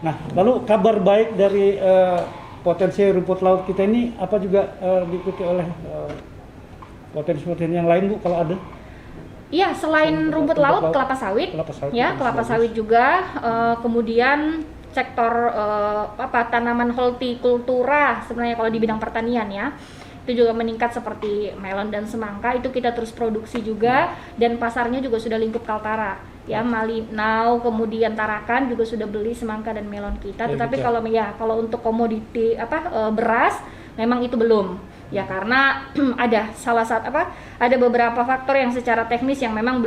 Nah, lalu kabar baik dari potensi rumput laut kita ini apa juga diikuti oleh potensi-potensi yang lain Bu kalau ada? Iya, selain rumput laut, kelapa sawit ya, kelapa sawit juga, kemudian sektor tanaman hortikultura sebenarnya kalau di bidang pertanian ya, itu juga meningkat seperti melon dan semangka, itu kita terus produksi juga dan pasarnya juga sudah lingkup Kaltara ya, Malinau kemudian Tarakan juga sudah beli semangka dan melon kita, tetapi kalau untuk komoditi beras memang itu belum. Ya karena ada beberapa faktor yang secara teknis yang memang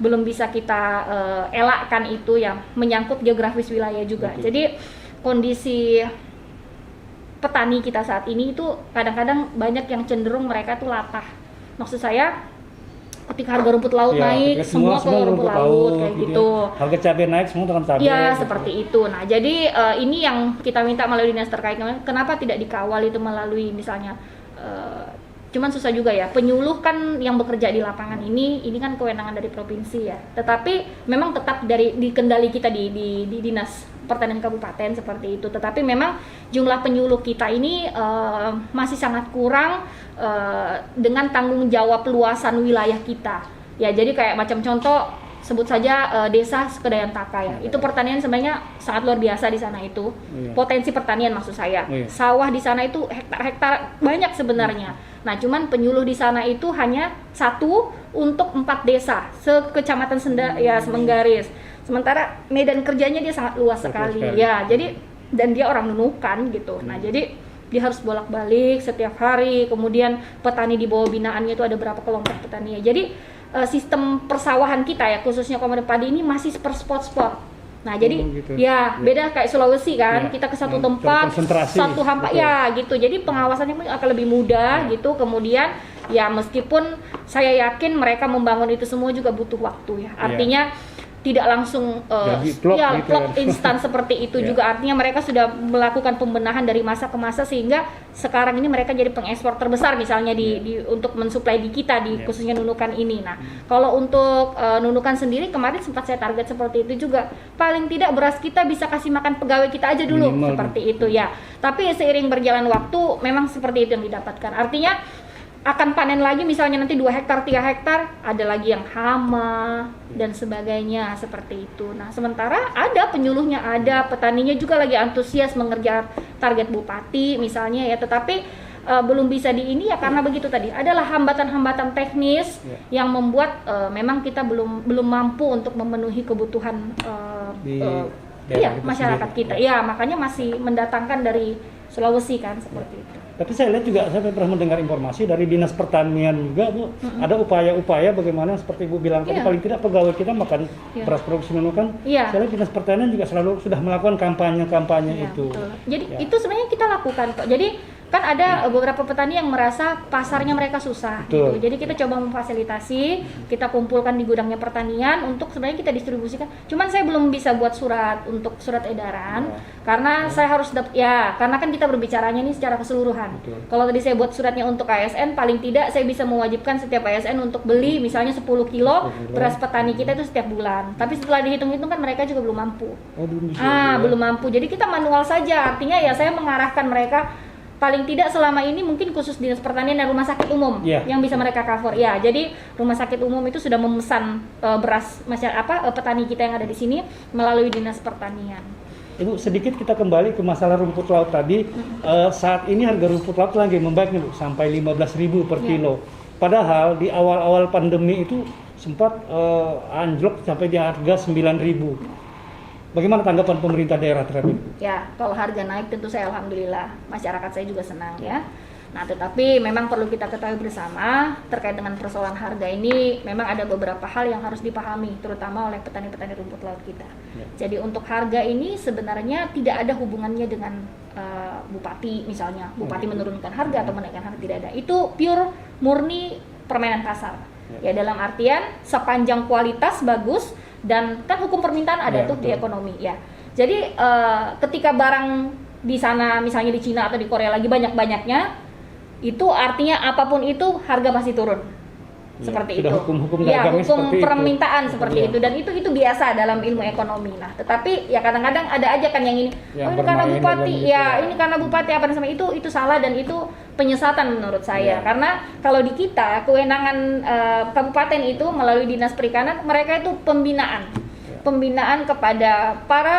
belum bisa kita elakkan, itu yang menyangkut geografis wilayah juga. Betul. Jadi kondisi petani kita saat ini itu kadang-kadang banyak yang cenderung mereka tuh latah. Maksud saya ketika harga rumput laut naik, semua ke rumput laut kayak gitu. Harga cabai naik, semua dengan cabai. Ya, seperti itu. Nah, jadi ini yang kita minta melalui dinas terkait. Kenapa tidak dikawal itu melalui misalnya cuman susah juga ya, penyuluh kan yang bekerja di lapangan ini kan kewenangan dari provinsi ya, tetapi memang tetap di kendali kita di dinas pertanian kabupaten seperti itu, tetapi memang jumlah penyuluh kita ini masih sangat kurang dengan tanggung jawab luasan wilayah kita ya. Jadi kayak macam contoh sebut saja desa Sekedayantaka ya, itu pertanian sebenarnya sangat luar biasa di sana itu. Potensi pertanian maksud saya, sawah di sana itu hektar-hektar banyak sebenarnya. Nah cuman penyuluh di sana itu hanya 1 untuk 4 desa sekecamatan Semenggaris, sementara medan kerjanya dia sangat luas sekali ya. Jadi dan dia orang Nunukan gitu. Nah jadi dia harus bolak-balik setiap hari, kemudian petani di bawah binaannya itu ada berapa kelompok petani ya. Jadi sistem persawahan kita ya, khususnya komoditi padi ini masih per spot-spot. Nah jadi beda kayak Sulawesi kan, kita ke satu tempat, satu hampa ya gitu. Jadi pengawasannya pun akan lebih mudah gitu. Kemudian ya meskipun saya yakin mereka membangun itu semua juga butuh waktu ya. Artinya tidak langsung plot instan seperti itu juga. Artinya mereka sudah melakukan pembenahan dari masa ke masa sehingga sekarang ini mereka jadi pengekspor terbesar misalnya untuk mensuplai di kita di khususnya Nunukan ini. Nah kalau untuk Nunukan sendiri kemarin sempat saya target seperti itu juga, paling tidak beras kita bisa kasih makan pegawai kita aja dulu seperti itu ya. Tapi seiring berjalan waktu memang seperti itu yang didapatkan. Artinya akan panen lagi misalnya nanti 2 hektar, 3 hektar, ada lagi yang hama dan sebagainya seperti itu. Nah sementara ada penyuluhnya, ada petaninya juga lagi antusias mengejar target bupati misalnya ya, tetapi belum bisa di ini ya karena begitu tadi adalah hambatan-hambatan teknis yang membuat memang kita belum mampu untuk memenuhi kebutuhan masyarakat kita. Ya makanya masih mendatangkan dari Sulawesi kan seperti itu. Tapi saya lihat juga, saya pernah mendengar informasi dari Dinas Pertanian juga Bu, ada upaya-upaya bagaimana seperti Ibu bilang tadi, paling tidak pegawai kita makan beras produksi Nunukan. Saya lihat Dinas Pertanian juga selalu sudah melakukan kampanye itu. Betul. Jadi itu sebenarnya kita lakukan kok. Jadi kan ada beberapa petani yang merasa pasarnya mereka susah gitu. Jadi kita coba memfasilitasi, kita kumpulkan di gudangnya pertanian untuk sebenarnya kita distribusikan. Cuman saya belum bisa buat surat edaran karena saya harus karena kan kita berbicaranya ini secara keseluruhan. Kalau tadi saya buat suratnya untuk ASN, paling tidak saya bisa mewajibkan setiap ASN untuk beli misalnya 10 kilo beras petani kita itu setiap bulan. Tapi setelah dihitung-hitung kan mereka juga belum mampu. Belum mampu. Jadi kita manual saja. Artinya ya saya mengarahkan mereka paling tidak selama ini mungkin khusus Dinas Pertanian dan rumah sakit umum yang bisa mereka cover. Ya, jadi rumah sakit umum itu sudah memesan beras petani kita yang ada di sini melalui Dinas Pertanian. Ibu, sedikit kita kembali ke masalah rumput laut tadi. Saat ini harga rumput laut lagi membaik nih Bu, sampai 15.000 per kilo. Padahal di awal-awal pandemi itu sempat anjlok sampai di harga 9.000. Bagaimana tanggapan pemerintah daerah terhadap itu? Ya, kalau harga naik tentu saya alhamdulillah, masyarakat saya juga senang ya. Nah, tetapi memang perlu kita ketahui bersama terkait dengan persoalan harga ini, memang ada beberapa hal yang harus dipahami, terutama oleh petani-petani rumput laut kita. Jadi untuk harga ini sebenarnya tidak ada hubungannya dengan bupati misalnya, bupati menurunkan harga atau menaikkan harga, tidak ada. Itu pure murni permainan pasar. Ya dalam artian sepanjang kualitas bagus dan kan hukum permintaan ada di ekonomi ya. Jadi ketika barang di sana misalnya di Cina atau di Korea lagi banyak-banyaknya, itu artinya apapun itu harga pasti turun. seperti sudah itu. hukum-hukum Ya, dagangnya hukum seperti itu. permintaan seperti Iya. itu, dan itu biasa dalam ilmu ekonomi. Nah, tetapi ya kadang-kadang ada aja kan yang ini, Yang ini karena bermain bupati, dalam gitu ya ya. ini karena bupati apa namanya itu salah, dan itu penyesatan menurut saya. Iya. Karena kalau di kita kewenangan kabupaten itu melalui dinas perikanan, mereka itu pembinaan kepada para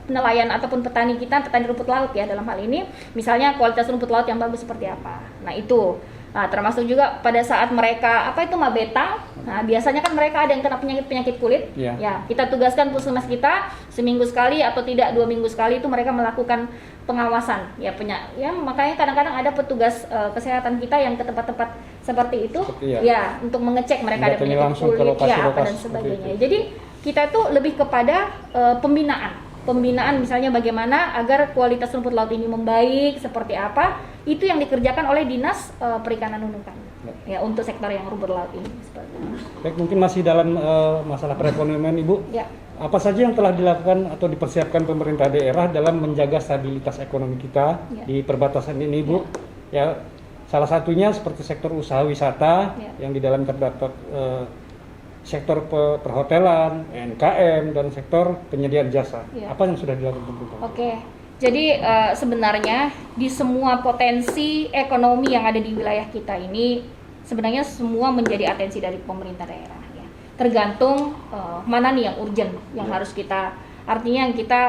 nelayan ataupun petani kita, petani rumput laut ya dalam hal ini, misalnya kualitas rumput laut yang bagus seperti apa. Nah itu, nah termasuk juga pada saat mereka mabeta, nah biasanya kan mereka ada yang kena penyakit kulit, Iya. ya kita tugaskan puskesmas kita seminggu sekali atau tidak 2 minggu sekali itu mereka melakukan pengawasan, ya makanya kadang-kadang ada petugas kesehatan kita yang ke tempat-tempat seperti itu, ya untuk mengecek mereka ada Datangnya penyakit langsung ke kulit, ya apa lokasi-lokasi dan seperti sebagainya. itu. Jadi kita tuh lebih kepada pembinaan misalnya bagaimana agar kualitas rumput laut ini membaik seperti apa, itu yang dikerjakan oleh dinas perikanan Nunukan ya untuk sektor yang rumput laut ini seperti itu. Baik, mungkin masih dalam masalah perekonomian Ibu. Ya. Apa saja yang telah dilakukan atau dipersiapkan pemerintah daerah dalam menjaga stabilitas ekonomi kita di perbatasan ini, Ibu? Ya, salah satunya seperti sektor usaha wisata yang di dalam terdapat sektor perhotelan, UMKM, dan sektor penyediaan jasa. Apa yang sudah dilakukan pemerintah? Oke. Jadi sebenarnya di semua potensi ekonomi yang ada di wilayah kita ini sebenarnya semua menjadi atensi dari pemerintah daerah ya. Tergantung mana nih yang urgent yang harus kita, artinya yang kita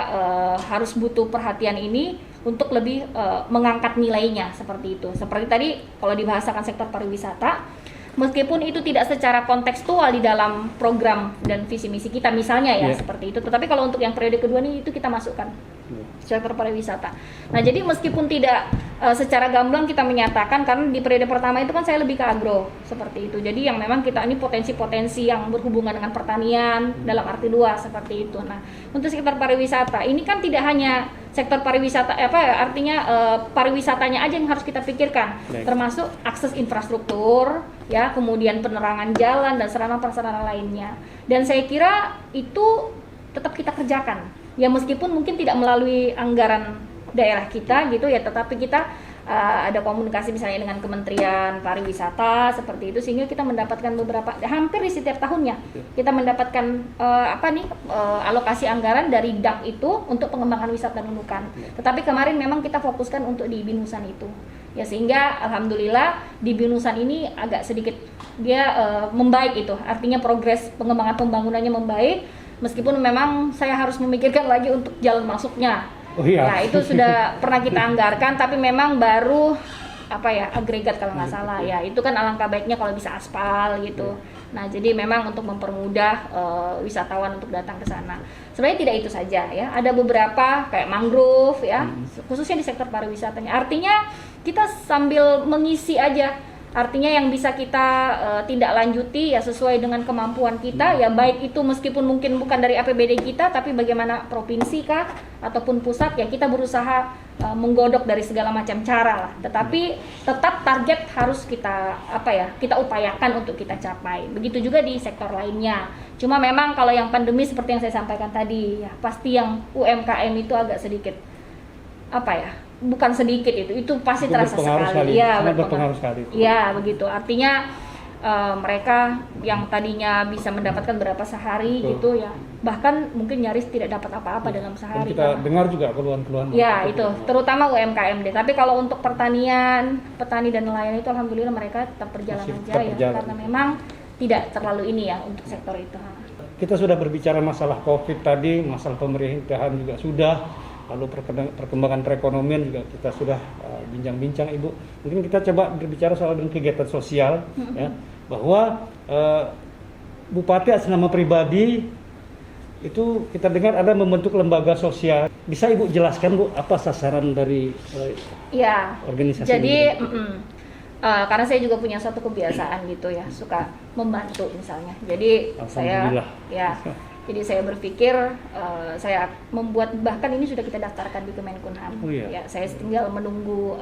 harus butuh perhatian ini untuk lebih mengangkat nilainya seperti itu. Seperti tadi kalau dibahasakan sektor pariwisata, meskipun itu tidak secara kontekstual di dalam program dan visi misi kita misalnya ya seperti itu, tetapi kalau untuk yang periode kedua ini itu kita masukkan sektor pariwisata. Nah jadi meskipun tidak secara gamblang kita menyatakan, karena di periode pertama itu kan saya lebih ke agro seperti itu, jadi yang memang kita ini potensi-potensi yang berhubungan dengan pertanian dalam arti luas seperti itu. Nah untuk sektor pariwisata ini kan tidak hanya sektor pariwisata artinya pariwisatanya aja yang harus kita pikirkan, termasuk akses infrastruktur ya, kemudian penerangan jalan dan sarana-prasarana lainnya. Dan saya kira itu tetap kita kerjakan. Ya meskipun mungkin tidak melalui anggaran daerah kita gitu ya, tetapi kita ada komunikasi misalnya dengan Kementerian Pariwisata seperti itu, sehingga kita mendapatkan beberapa, hampir di setiap tahunnya kita mendapatkan alokasi anggaran dari DAK itu untuk pengembangan wisata Nunukan. Tetapi kemarin memang kita fokuskan untuk di Binusan itu ya, sehingga alhamdulillah di Binusan ini agak sedikit dia membaik itu, artinya progres pengembangan pembangunannya membaik, meskipun memang saya harus memikirkan lagi untuk jalan masuknya. Ya itu sudah pernah kita anggarkan, tapi memang baru agregat kalau nggak salah ya, itu kan alangkah baiknya kalau bisa aspal gitu. Nah jadi memang untuk mempermudah wisatawan untuk datang ke sana. Sebenarnya tidak itu saja ya, ada beberapa kayak mangrove ya, khususnya di sektor pariwisatanya. Artinya kita sambil mengisi aja, artinya yang bisa kita tindak lanjuti ya sesuai dengan kemampuan kita ya, baik itu meskipun mungkin bukan dari APBD kita, tapi bagaimana provinsi kah ataupun pusat ya, kita berusaha menggodok dari segala macam cara lah, tetapi tetap target harus kita kita upayakan untuk kita capai. Begitu juga di sektor lainnya. Cuma memang kalau yang pandemi seperti yang saya sampaikan tadi ya, pasti yang UMKM itu agak sedikit bukan sedikit, itu pasti terasa sekali. Ya, berpengaruh sekali. Ya, begitu. Artinya mereka yang tadinya bisa mendapatkan berapa sehari gitu ya, bahkan mungkin nyaris tidak dapat apa-apa dalam sehari. Dan kita dengar juga keluhan-keluhan. Ya, itu terutama UMKM deh. Tapi kalau untuk pertanian, petani dan nelayan itu alhamdulillah mereka tetap berjalan aja ya, karena memang tidak terlalu ini ya untuk sektor itu. Kita sudah berbicara masalah Covid tadi, masalah pemerintahan juga sudah, lalu perkembangan perekonomian juga kita sudah bincang-bincang, Ibu. Mungkin kita coba berbicara soal kegiatan sosial ya, bahwa Bupati atas nama pribadi itu kita dengar ada membentuk lembaga sosial. Bisa Ibu jelaskan Bu apa sasaran dari organisasi jadi, ini? karena saya juga punya satu kebiasaan gitu ya, suka membantu misalnya. Jadi jadi saya berpikir saya membuat, bahkan ini sudah kita daftarkan di Kemenkumham. Ya, saya tinggal menunggu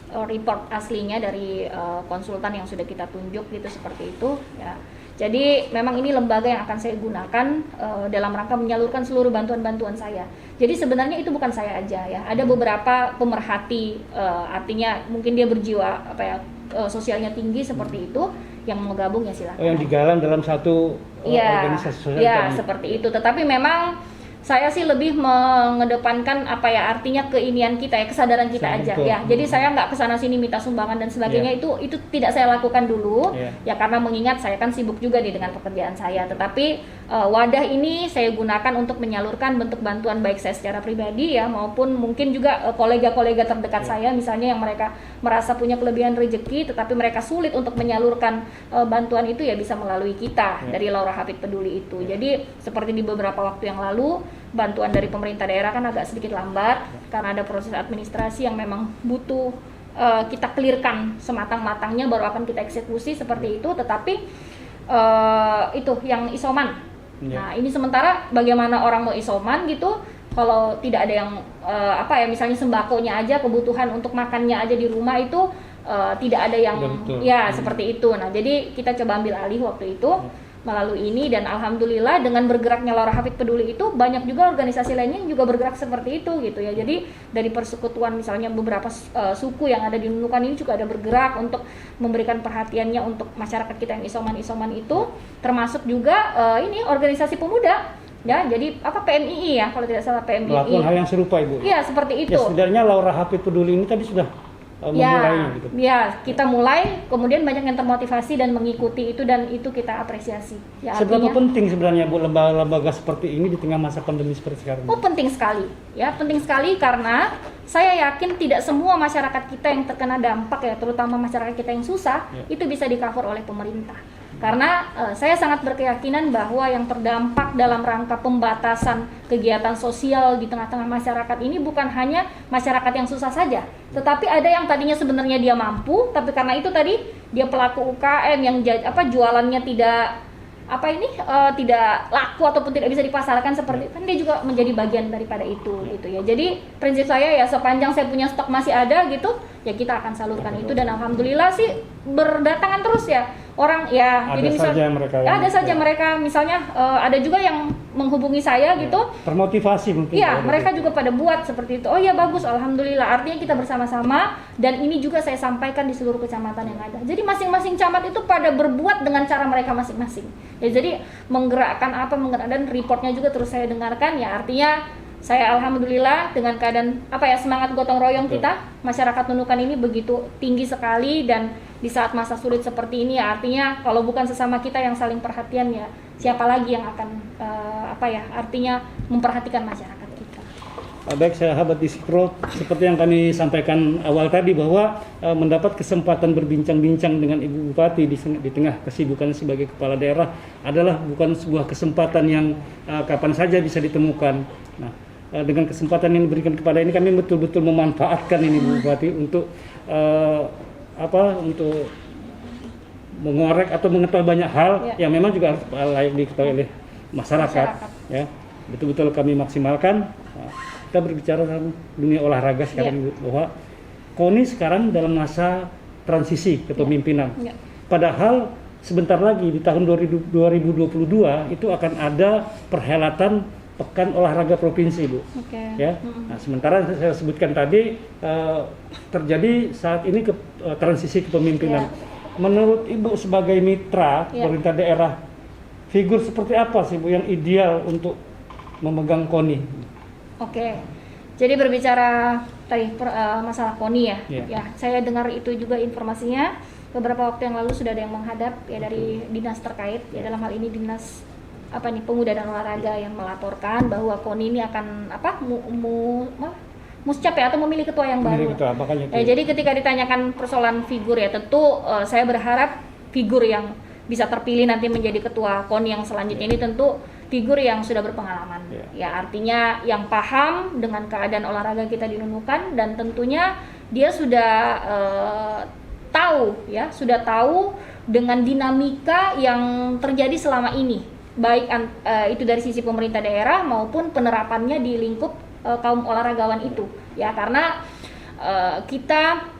report aslinya dari konsultan yang sudah kita tunjuk gitu, seperti itu ya. Jadi memang ini lembaga yang akan saya gunakan dalam rangka menyalurkan seluruh bantuan-bantuan saya. Jadi sebenarnya itu bukan saya aja ya. Ada beberapa pemerhati, artinya mungkin dia berjiwa sosialnya tinggi seperti itu, yang mau gabung ya silakan. Yang digalang dalam satu organisasi sosial Iya, tadi. seperti itu. Tetapi memang saya sih lebih mengedepankan artinya keinian kita ya, kesadaran kita aja Betul. ya. Jadi saya nggak kesana sini minta sumbangan dan sebagainya, itu tidak saya lakukan dulu ya, karena mengingat saya kan sibuk juga nih dengan pekerjaan saya. Tetapi wadah ini saya gunakan untuk menyalurkan bentuk bantuan baik saya secara pribadi ya, maupun mungkin juga kolega-kolega terdekat saya misalnya yang mereka merasa punya kelebihan rezeki tetapi mereka sulit untuk menyalurkan bantuan itu, ya bisa melalui kita dari Laura Hafid Peduli itu. Jadi seperti di beberapa waktu yang lalu, bantuan dari pemerintah daerah kan agak sedikit lambat karena ada proses administrasi yang memang butuh kita clearkan sematang-matangnya baru akan kita eksekusi seperti itu. Tetapi itu yang isoman. Nah ini sementara bagaimana orang mau isoman gitu kalau tidak ada yang misalnya sembakonya aja, kebutuhan untuk makannya aja di rumah itu tidak ada yang seperti itu. Nah jadi kita coba ambil alih waktu itu melalui ini, dan alhamdulillah dengan bergeraknya Laura Hafid Peduli itu banyak juga organisasi lainnya yang juga bergerak seperti itu gitu ya. Jadi dari persekutuan misalnya beberapa suku yang ada di Nunukan ini juga ada bergerak untuk memberikan perhatiannya untuk masyarakat kita yang isoman itu, termasuk juga ini organisasi pemuda ya. Jadi PMII ya kalau tidak salah, PMII melakukan hal yang serupa Ibu. Iya seperti itu. Ya sebenarnya Laura Hafid Peduli ini tadi sudah memulainya gitu. Ya, kita mulai, kemudian banyak yang termotivasi dan mengikuti itu, dan itu kita apresiasi. Ya, seberapa penting sebenarnya Bu lembaga-lembaga seperti ini di tengah masa pandemi seperti sekarang? Oh, penting sekali. Ya, penting sekali karena saya yakin tidak semua masyarakat kita yang terkena dampak ya, terutama masyarakat kita yang susah, itu bisa di-cover oleh pemerintah. Karena saya sangat berkeyakinan bahwa yang terdampak dalam rangka pembatasan kegiatan sosial di tengah-tengah masyarakat ini bukan hanya masyarakat yang susah saja, tetapi ada yang tadinya sebenarnya dia mampu, tapi karena itu tadi dia pelaku UKM yang jualannya tidak tidak laku ataupun tidak bisa dipasarkan seperti kan, dia juga menjadi bagian daripada itu gitu ya. Jadi prinsip saya ya, sepanjang saya punya stok masih ada gitu ya, kita akan salurkan itu, dan alhamdulillah sih berdatangan terus ya orang ya. Ada jadi saja mereka misalnya ada juga yang menghubungi saya gitu, termotivasi mungkin ya mereka juga pada buat seperti itu. Oh ya bagus, alhamdulillah, artinya kita bersama-sama, dan ini juga saya sampaikan di seluruh kecamatan yang ada. Jadi masing-masing camat itu pada berbuat dengan cara mereka masing-masing ya. Jadi menggerakkan dan reportnya juga terus saya dengarkan ya. Artinya saya alhamdulillah dengan keadaan semangat gotong royong kita, masyarakat Nunukan ini begitu tinggi sekali, dan di saat masa sulit seperti ini ya, artinya kalau bukan sesama kita yang saling perhatian ya, siapa lagi yang akan artinya memperhatikan masyarakat kita. Baik sahabat Disikro, seperti yang kami sampaikan awal tadi bahwa mendapat kesempatan berbincang-bincang dengan Ibu Bupati di tengah kesibukan sebagai kepala daerah adalah bukan sebuah kesempatan yang kapan saja bisa ditemukan. Nah, dengan kesempatan yang diberikan kepada ini, kami betul-betul memanfaatkan ini Bu Bupati untuk untuk mengorek atau mengetahui banyak hal yang memang juga harus layak diketahui oleh masyarakat. Ya, betul-betul kami maksimalkan. Kita berbicara tentang dunia olahraga sekarang bahwa KONI sekarang dalam masa transisi kepemimpinan. Padahal sebentar lagi di tahun 2022 itu akan ada perhelatan Pekan Olahraga Provinsi, Bu. Ya. Nah, sementara saya sebutkan tadi terjadi saat ini transisi kepemimpinan. Menurut Ibu sebagai mitra pemerintah daerah, figur seperti apa sih Bu yang ideal untuk memegang KONI? Jadi berbicara tadi masalah KONI ya, saya dengar itu juga informasinya. Beberapa waktu yang lalu sudah ada yang menghadap ya dari dinas terkait ya, dalam hal ini dinas Pemuda dan Olahraga, yang melaporkan bahwa KONI ini akan muscap ya, atau memilih ketua yang baru. Jadi ketika ditanyakan persoalan figur ya, tentu saya berharap figur yang bisa terpilih nanti menjadi ketua KONI yang selanjutnya ini tentu figur yang sudah berpengalaman. Ya, artinya yang paham dengan keadaan olahraga kita di Nunukan, dan tentunya dia sudah tahu dengan dinamika yang terjadi selama ini, baik itu dari sisi pemerintah daerah maupun penerapannya di lingkup kaum olahragawan itu ya. Karena kita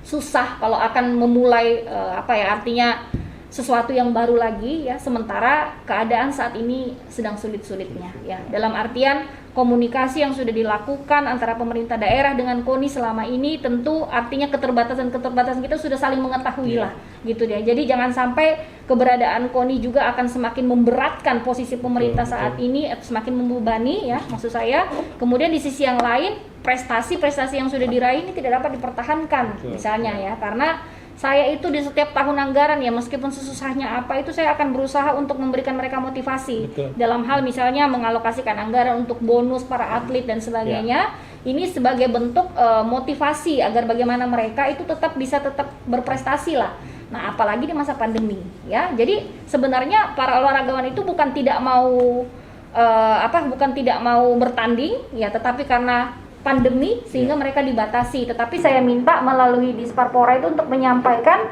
susah kalau akan memulai artinya sesuatu yang baru lagi ya, sementara keadaan saat ini sedang sulit-sulitnya ya. Dalam artian komunikasi yang sudah dilakukan antara pemerintah daerah dengan KONI selama ini tentu artinya keterbatasan kita sudah saling mengetahui lah gitu ya. Jadi jangan sampai keberadaan KONI juga akan semakin memberatkan posisi pemerintah saat ini, semakin membebani ya maksud saya. Kemudian di sisi yang lain prestasi-prestasi yang sudah diraih ini tidak dapat dipertahankan misalnya ya, karena saya itu di setiap tahun anggaran ya, meskipun sesusahnya apa itu saya akan berusaha untuk memberikan mereka motivasi. Dalam hal misalnya mengalokasikan anggaran untuk bonus para atlet dan sebagainya. Ini sebagai bentuk motivasi agar bagaimana mereka itu tetap berprestasi lah. Nah, apalagi di masa pandemi ya. Jadi sebenarnya para olahragawan itu bukan tidak mau bertanding ya, tetapi karena pandemi sehingga mereka dibatasi. Tetapi saya minta melalui Disparpora itu untuk menyampaikan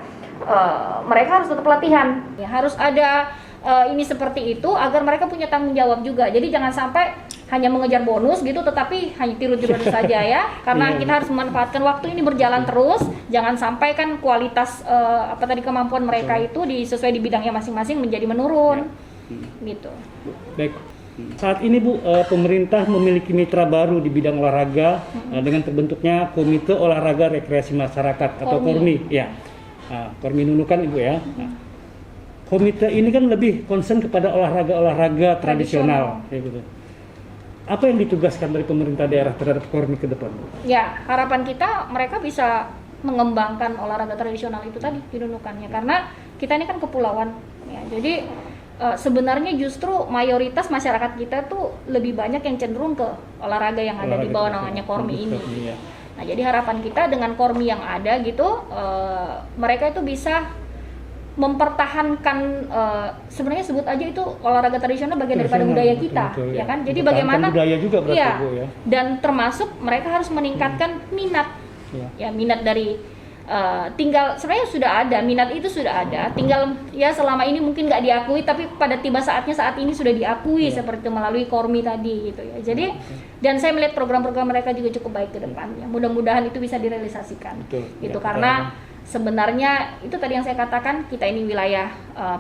mereka harus tetap latihan ya, harus ada ini seperti itu agar mereka punya tanggung jawab juga. Jadi jangan sampai hanya mengejar bonus gitu tetapi hanya tiru-tiru saja ya, karena kita harus memanfaatkan waktu ini berjalan terus. Jangan sampai kan kualitas kemampuan mereka itu sesuai di bidangnya masing-masing menjadi menurun gitu. Baik. Saat ini Bu, pemerintah memiliki mitra baru di bidang olahraga dengan terbentuknya Komite Olahraga Rekreasi Masyarakat atau KORMI. Ya, KORMI Nunukan Ibu ya. Komite ini kan lebih concern kepada olahraga tradisional. Ya, gitu. Apa yang ditugaskan dari pemerintah daerah terhadap KORMI ke depan? Ya, harapan kita mereka bisa mengembangkan olahraga tradisional itu tadi di Nunukan ya, karena kita ini kan kepulauan ya. Jadi sebenarnya justru mayoritas masyarakat kita tuh lebih banyak yang cenderung ke olahraga yang ada di bawah naungannya KORMI ini. Nah, jadi harapan kita dengan KORMI yang ada gitu, mereka itu bisa mempertahankan sebenarnya sebut aja itu olahraga tradisional bagian daripada budaya kita, ya kan? Jadi bagaimana budaya juga berarti Bu ya. Dan termasuk mereka harus meningkatkan minat, ya minat dari tinggal sebenarnya sudah ada, minat itu sudah ada, tinggal ya selama ini mungkin nggak diakui, tapi pada tiba saatnya saat ini sudah diakui seperti itu melalui KORMI tadi gitu ya. Jadi dan saya melihat program-program mereka juga cukup baik ke depannya. Mudah-mudahan itu bisa direalisasikan. Gitu karena sebenarnya itu tadi yang saya katakan, kita ini wilayah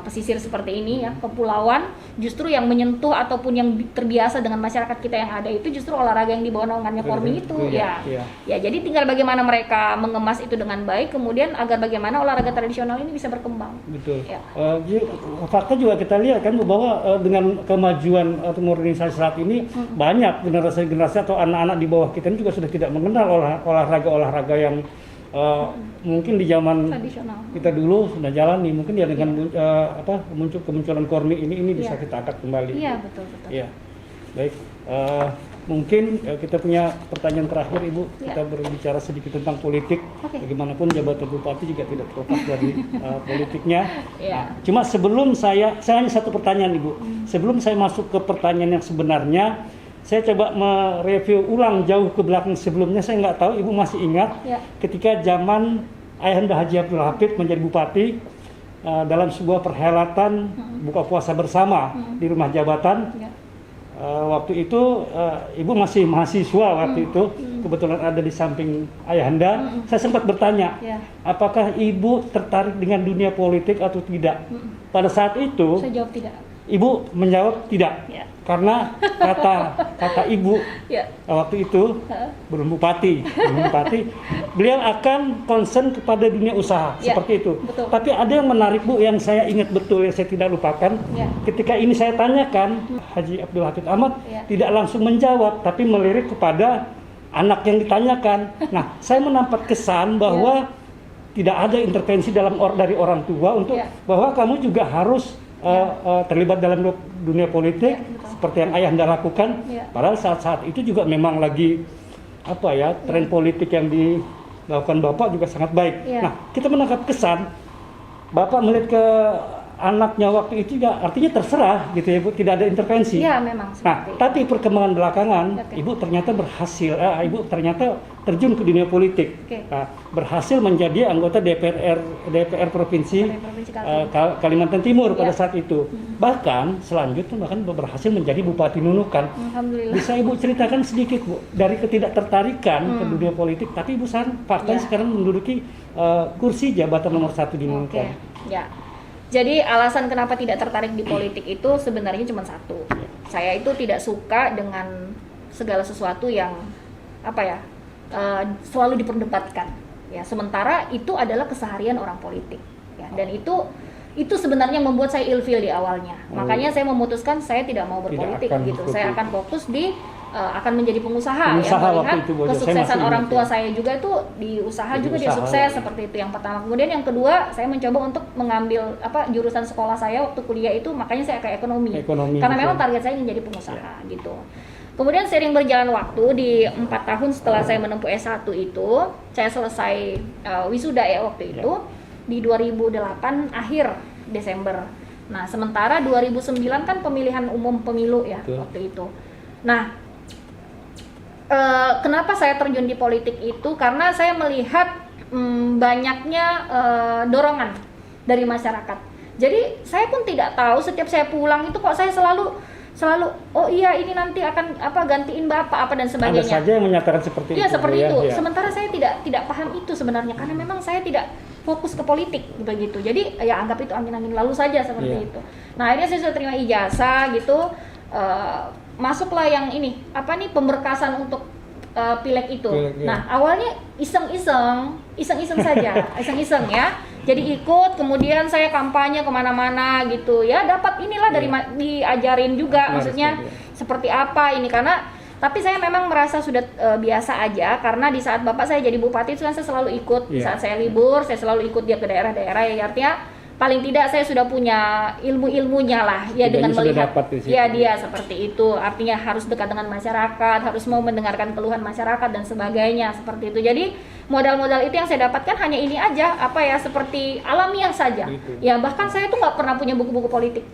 pesisir seperti ini ya, kepulauan, justru yang menyentuh ataupun yang terbiasa dengan masyarakat kita yang ada itu justru olahraga yang di bawah naungannya KORMI itu ya. Jadi tinggal bagaimana mereka mengemas itu dengan baik, kemudian agar bagaimana olahraga tradisional ini bisa berkembang. Betul. Ya. Fakta juga kita lihat kan bahwa dengan kemajuan atau modernisasi saat ini banyak generasi-generasi atau anak-anak di bawah kita ini juga sudah tidak mengenal olahraga yang mungkin di zaman kita dulu sudah jalani, mungkin ya dengan kemunculan KORMI ini bisa kita angkat kembali. Iya, betul. Iya. Baik. Mungkin kita punya pertanyaan terakhir Ibu. Kita berbicara sedikit tentang politik. Bagaimanapun jabatan bupati juga tidak terlepas dari politiknya. Nah, cuma sebelum saya hanya satu pertanyaan Ibu. Sebelum saya masuk ke pertanyaan yang sebenarnya, saya coba mereview ulang jauh ke belakang sebelumnya. Saya nggak tahu Ibu masih ingat ketika zaman Ayahanda Haji Abdul Hafid menjadi bupati, dalam sebuah perhelatan buka puasa bersama di rumah jabatan. Waktu itu Ibu masih mahasiswa waktu itu, kebetulan ada di samping Ayahanda. Saya sempat bertanya, apakah Ibu tertarik dengan dunia politik atau tidak? Pada saat itu saya jawab tidak. Ibu menjawab tidak, karena kata Ibu waktu itu belum bupati, beliau akan concern kepada dunia usaha seperti itu. Betul. Tapi ada yang menarik Bu, yang saya ingat betul, yang saya tidak lupakan. Ketika ini saya tanyakan, Haji Abdul Hafid Ahmad tidak langsung menjawab, tapi melirik kepada anak yang ditanyakan. Nah, saya mendapat kesan bahwa tidak ada intervensi dari orang tua untuk bahwa kamu juga harus terlibat dalam dunia politik seperti yang Ayahanda lakukan. Padahal saat itu juga memang lagi tren politik yang dilakukan Bapak juga sangat baik. Nah, kita menangkap kesan Bapak melihat ke anaknya waktu itu juga artinya terserah gitu ya Bu, tidak ada intervensi. Iya, memang. Nah, tapi perkembangan belakangan Ibu ternyata berhasil, Ibu ternyata terjun ke dunia politik. Nah, berhasil menjadi anggota DPR Provinsi Kalimantan Timur pada saat itu. Bahkan selanjutnya berhasil menjadi Bupati Nunukan. Alhamdulillah. Bisa Ibu ceritakan sedikit Bu, dari ketidaktertarikan ke dunia politik, tapi Ibu faktanya sekarang menduduki kursi jabatan nomor 1 di Nunukan. Jadi alasan kenapa tidak tertarik di politik itu sebenarnya cuma satu. Saya itu tidak suka dengan segala sesuatu yang selalu diperdebatkan. Ya, sementara itu adalah keseharian orang politik. Ya, dan itu sebenarnya membuat saya ilfil di awalnya. Makanya saya memutuskan saya tidak mau berpolitik gitu. Saya akan fokus di akan menjadi pengusaha ya, melihat kesuksesan orang tua saya juga itu di usaha juga dia sukses seperti itu yang pertama. Kemudian yang kedua, saya mencoba untuk mengambil jurusan sekolah saya waktu kuliah itu, makanya saya ke ekonomi karena memang target saya ingin jadi pengusaha gitu. Kemudian sering berjalan waktu, di 4 tahun setelah saya menempuh S1 itu, saya selesai wisuda ya waktu itu di 2008 akhir Desember. Nah, sementara 2009 kan pemilihan umum pemilu ya waktu itu. Nah, kenapa saya terjun di politik itu? Karena saya melihat banyaknya dorongan dari masyarakat. Jadi saya pun tidak tahu, setiap saya pulang itu kok saya selalu oh iya ini nanti akan gantiin bapak dan sebagainya. Ada saja yang menyatakan seperti itu. Iya seperti itu. Ya. Sementara saya tidak paham itu sebenarnya karena memang saya tidak fokus ke politik begitu. Jadi ya anggap itu angin-angin lalu saja seperti itu. Nah akhirnya saya sudah terima ijazah gitu. Masuklah yang ini pemberkasan untuk pileg itu. Nah awalnya iseng-iseng saja, iseng ya. Jadi ikut, kemudian saya kampanye kemana-mana gitu ya. Dapat inilah dari diajarin juga, maksudnya seperti apa ini tapi saya memang merasa sudah biasa aja karena di saat bapak saya jadi bupati itu kan saya selalu ikut. Di saat saya libur, saya selalu ikut dia ke daerah-daerah ya artinya paling tidak saya sudah punya ilmu-ilmunya lah ya dengan melihat ya dia seperti itu, artinya harus dekat dengan masyarakat, harus mau mendengarkan keluhan masyarakat dan sebagainya seperti itu. Jadi modal-modal itu yang saya dapatkan hanya ini aja seperti alamiah saja gitu. Ya bahkan saya tuh nggak pernah punya buku-buku politik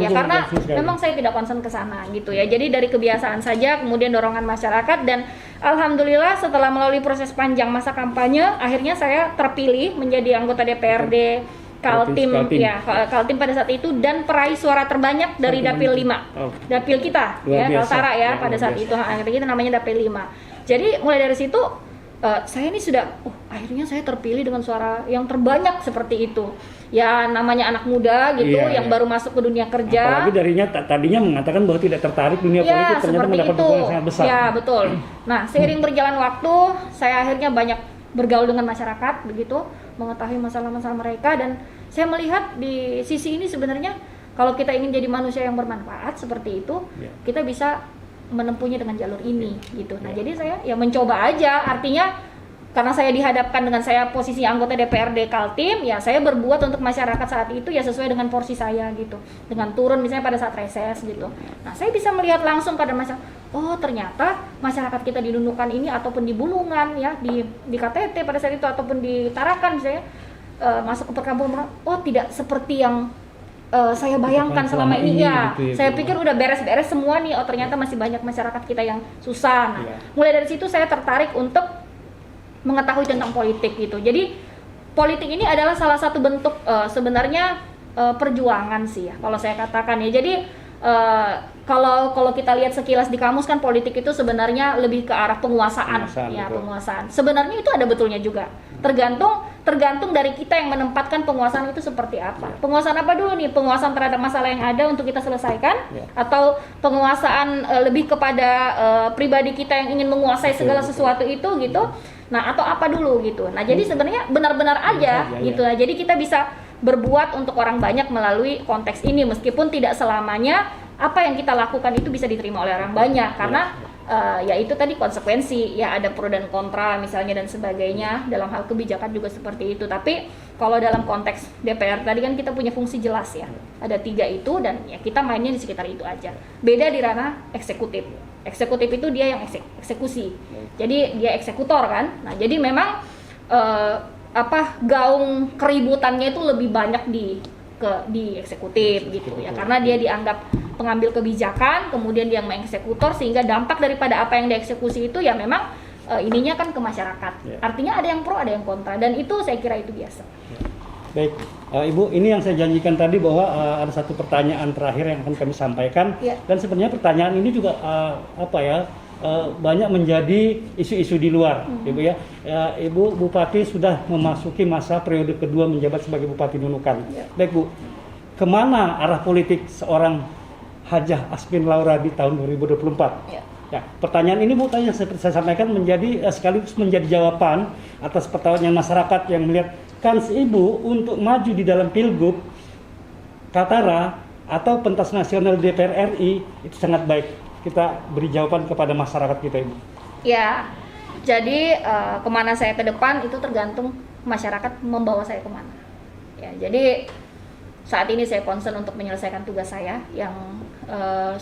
ya karena memang saya tidak concern ke sana gitu ya. Jadi dari kebiasaan saja, kemudian dorongan masyarakat, dan alhamdulillah setelah melalui proses panjang masa kampanye akhirnya saya terpilih menjadi anggota DPRD Kaltim ya, Kaltim pada saat itu, dan peraih suara terbanyak dari Dapil 5. Dapil kita ya, Kaltara ya pada saat itu akhirnya kita namanya Dapil 5. Jadi mulai dari situ saya ini sudah akhirnya saya terpilih dengan suara yang terbanyak seperti itu. Ya namanya anak muda gitu yang baru masuk ke dunia kerja. Apalagi tadinya mengatakan bahwa tidak tertarik dunia politik, ternyata mendapat dukungan yang sangat besar. Ya betul. Nah seiring berjalan waktu saya akhirnya banyak bergaul dengan masyarakat begitu, mengetahui masalah-masalah mereka, dan saya melihat di sisi ini sebenarnya kalau kita ingin jadi manusia yang bermanfaat seperti itu, kita bisa menempuhnya dengan jalur ini gitu. Nah jadi saya ya mencoba aja, artinya karena saya dihadapkan dengan saya posisi anggota DPRD Kaltim, ya saya berbuat untuk masyarakat saat itu ya sesuai dengan porsi saya gitu, dengan turun misalnya pada saat reses gitu. Nah saya bisa melihat langsung pada masyarakat, oh ternyata masyarakat kita di Nunukan ini ataupun di Bulungan ya, di KTT pada saat itu ataupun di Tarakan misalnya, masuk ke perkampungan, oh tidak seperti yang saya bayangkan selama ini ya. Saya pikir udah beres-beres semua nih, oh ternyata masih banyak masyarakat kita yang susah. Nah, mulai dari situ saya tertarik untuk mengetahui tentang politik gitu. Jadi politik ini adalah salah satu bentuk sebenarnya perjuangan sih ya, kalau saya katakan ya. Jadi kalau kita lihat sekilas di kamus kan politik itu sebenarnya lebih ke arah penguasaan ya, penguasaan. Sebenarnya itu ada betulnya juga. Tergantung dari kita yang menempatkan penguasaan itu seperti apa. Penguasaan apa dulu nih? Penguasaan terhadap masalah yang ada untuk kita selesaikan, atau penguasaan lebih kepada pribadi kita yang ingin menguasai segala sesuatu itu gitu. Nah, atau apa dulu gitu. Nah, jadi sebenarnya benar-benar aja gitu. Nah, jadi kita bisa berbuat untuk orang banyak melalui konteks ini, meskipun tidak selamanya apa yang kita lakukan itu bisa diterima oleh orang banyak, karena ya itu tadi konsekuensi ya, ada pro dan kontra misalnya dan sebagainya. Dalam hal kebijakan juga seperti itu. Tapi kalau dalam konteks DPR tadi kan kita punya fungsi jelas ya, ada 3 itu, dan ya kita mainnya di sekitar itu aja. Beda di ranah eksekutif. Eksekutif itu dia yang eksekusi, jadi dia eksekutor kan. Nah jadi memang gaung keributannya itu lebih banyak di eksekutif gitu ya, karena dia dianggap pengambil kebijakan, kemudian dia mengeksekutor, sehingga dampak daripada apa yang dieksekusi itu ya memang ininya kan ke masyarakat. Artinya ada yang pro, ada yang kontra, dan itu saya kira itu biasa. Baik, Ibu, ini yang saya janjikan tadi bahwa ada satu pertanyaan terakhir yang akan kami sampaikan, dan sebenarnya pertanyaan ini juga banyak menjadi isu-isu di luar, Ibu ya. Ibu Bupati sudah memasuki masa periode kedua menjabat sebagai Bupati Nunukan. Baik Bu, kemana arah politik seorang Hajah Asmin Laura di tahun 2024? Ya, pertanyaan ini Bu tanya seperti saya sampaikan menjadi sekaligus menjadi jawaban atas pertanyaan masyarakat yang melihat kans Ibu untuk maju di dalam Pilgub Kaltara atau pentas nasional DPR RI itu sangat baik. Kita beri jawaban kepada masyarakat kita, Ibu. Ya, jadi kemana saya ke depan itu tergantung masyarakat membawa saya kemana. Ya, jadi saat ini saya concern untuk menyelesaikan tugas saya yang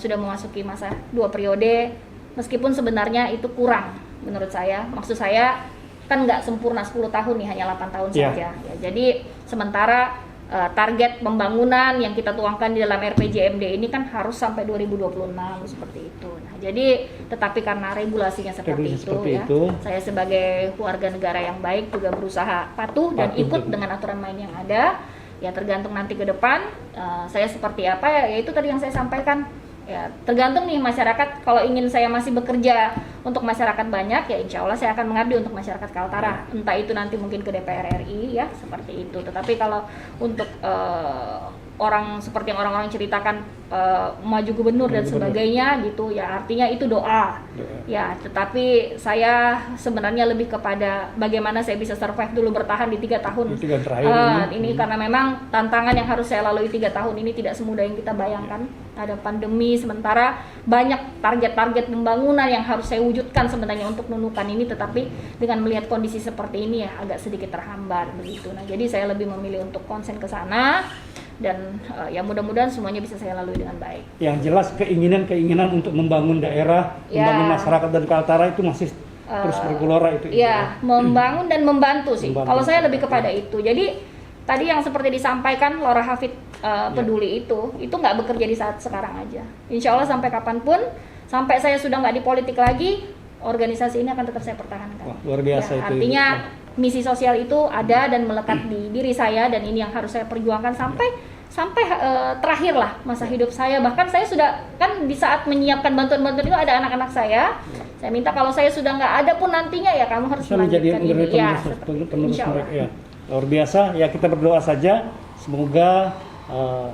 sudah memasuki masa 2 periode, meskipun sebenarnya itu kurang menurut saya. Maksud saya kan nggak sempurna 10 tahun nih, hanya 8 tahun saja. Ya, jadi sementara target pembangunan yang kita tuangkan di dalam RPJMD ini kan harus sampai 2026 seperti itu. Nah, jadi tetapi karena regulasinya seperti itu, saya sebagai warga negara yang baik juga berusaha patuh dan ikut dengan aturan main yang ada. Ya tergantung nanti ke depan saya seperti apa ya itu tadi yang saya sampaikan. Ya tergantung nih masyarakat, kalau ingin saya masih bekerja untuk masyarakat banyak ya insya Allah saya akan mengabdi untuk masyarakat Kaltara, entah itu nanti mungkin ke DPR RI ya seperti itu. Tetapi kalau untuk orang seperti yang orang-orang ceritakan maju gubernur dan sebagainya gitu ya artinya itu doa ya, tetapi saya sebenarnya lebih kepada bagaimana saya bisa survive dulu, bertahan di 3 tahun ini karena memang tantangan yang harus saya lalui 3 tahun ini tidak semudah yang kita bayangkan. Ada pandemi, sementara banyak target-target pembangunan yang harus saya wujudkan sebenarnya untuk Nunukan ini, tetapi dengan melihat kondisi seperti ini ya agak sedikit terhambat begitu. Nah jadi saya lebih memilih untuk konsen ke sana dan ya mudah-mudahan semuanya bisa saya lalui dengan baik. Yang jelas keinginan untuk membangun daerah, membangun masyarakat dan Kaltara itu masih terus bergelora itu. Ya, membangun dan membantu sih. Kalau saya lebih kepada itu. Jadi tadi yang seperti disampaikan Laura Hafid peduli itu nggak bekerja di saat sekarang aja. Insya Allah sampai kapanpun, sampai saya sudah nggak di politik lagi, organisasi ini akan tetap saya pertahankan. Wah, luar biasa ya, itu. Artinya misi sosial itu ada dan melekat di diri saya dan ini yang harus saya perjuangkan sampai terakhir lah masa hidup saya. Bahkan saya sudah kan di saat menyiapkan bantuan-bantuan itu ada anak-anak saya. Saya minta kalau saya sudah nggak ada pun nantinya ya kamu harus melanjutkan ini. Ya, Insya Allah. Ya. Luar biasa, ya kita berdoa saja semoga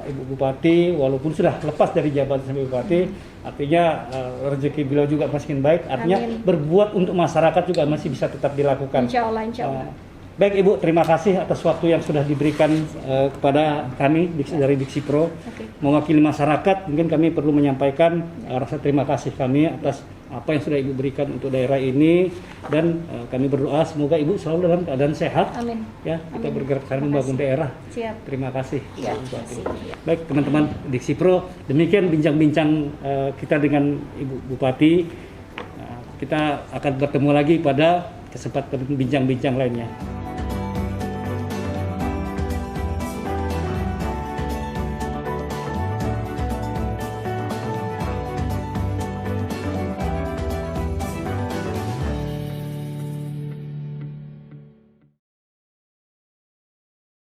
Ibu Bupati walaupun sudah lepas dari jabatan sebagai Bupati, artinya rezeki beliau juga makin baik, artinya berbuat untuk masyarakat juga masih bisa tetap dilakukan. Insya Allah. Baik Ibu, terima kasih atas waktu yang sudah diberikan kepada kami dari Diksi Pro. Mewakili masyarakat, mungkin kami perlu menyampaikan rasa terima kasih kami atas apa yang sudah Ibu berikan untuk daerah ini, dan kami berdoa semoga Ibu selalu dalam keadaan sehat. Amin. Ya, kita bergerak saling membangun daerah. Siap. Terima kasih. Ya, baik teman-teman Diksi Pro, demikian bincang-bincang kita dengan Ibu Bupati. Kita akan bertemu lagi pada kesempatan bincang-bincang lainnya.